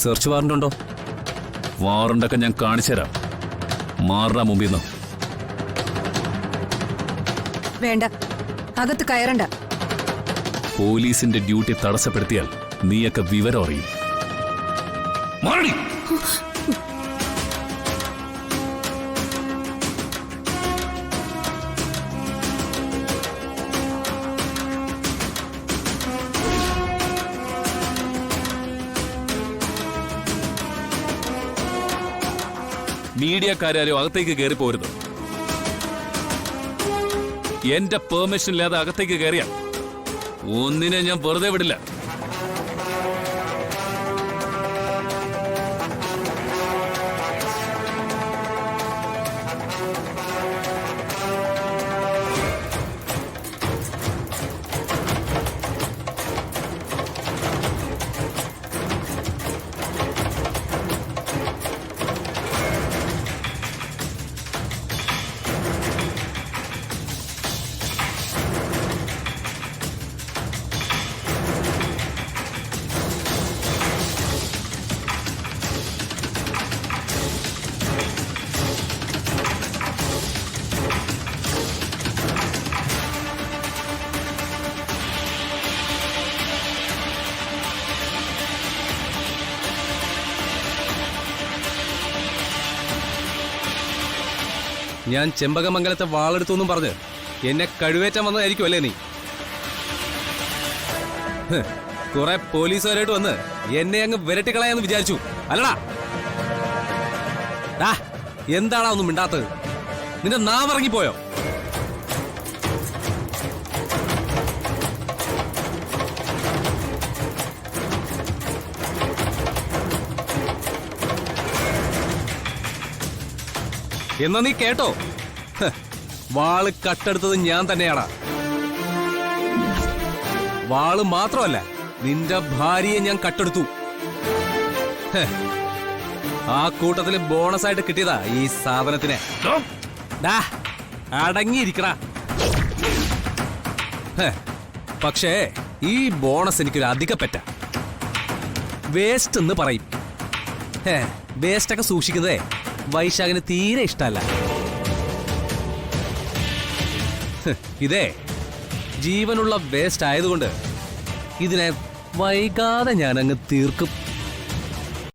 Search warrant ഉണ്ടോ? വാറണ്ടൊക്കെ ഞാൻ കാണിച്ചുതരാം. മാറാ മുമ്പിന്ന്. വേണ്ട, അകത്ത് കയറണ്ട. പോലീസിന്റെ ഡ്യൂട്ടി തടസ്സപ്പെടുത്തിയാൽ നീയൊക്കെ വിവരം അറിയും. മാറടി. മീഡിയക്കാരും അകത്തേക്ക് കയറി പോരുത്. എന്റെ പെർമിഷൻ ഇല്ലാതെ അകത്തേക്ക് കയറിയാ ഒന്നിനെ ഞാൻ വെറുതെ വിടില്ല. ഞാൻ ചെമ്പകമംഗലത്തെ വാളെടുത്തൊന്നും പറഞ്ഞ് എന്നെ കഴിവേറ്റാൻ വന്നതായിരിക്കും അല്ലേ നീ? കുറെ പോലീസുകാരായിട്ട് വന്ന് എന്നെ അങ്ങ് വിരട്ടിക്കളയാന്ന് വിചാരിച്ചു അല്ലടാ? എന്താടാ ഒന്നും മിണ്ടാത്തത്? നിന്റെ നാവിറങ്ങിപ്പോയോ? എന്നാ നീ കേട്ടോ, വാള് കട്ടെടുത്തത് ഞാൻ തന്നെയാടാ. വാള് മാത്രമല്ല, നിന്റെ ഭാര്യയെ ഞാൻ കട്ടെടുത്തു. ആ കൂട്ടത്തില് ബോണസ് ആയിട്ട് കിട്ടിയതാ ഈ സാധനത്തിനെ. അടങ്ങിയിരിക്കടാ. പക്ഷേ ഈ ബോണസ് എനിക്കൊരു അധിക പെറ്റ. വേസ്റ്റ് എന്ന് പറയും. വേസ്റ്റൊക്കെ സൂക്ഷിക്കുന്നതേ വൈശാഖിന് തീരെ ഇഷ്ടമല്ല. ഇതേ ജീവനുള്ള വേസ്റ്റ് ആയതുകൊണ്ട് ഇതിനെ വൈകാതെ ഞാൻ അങ്ങ് തീർക്കും.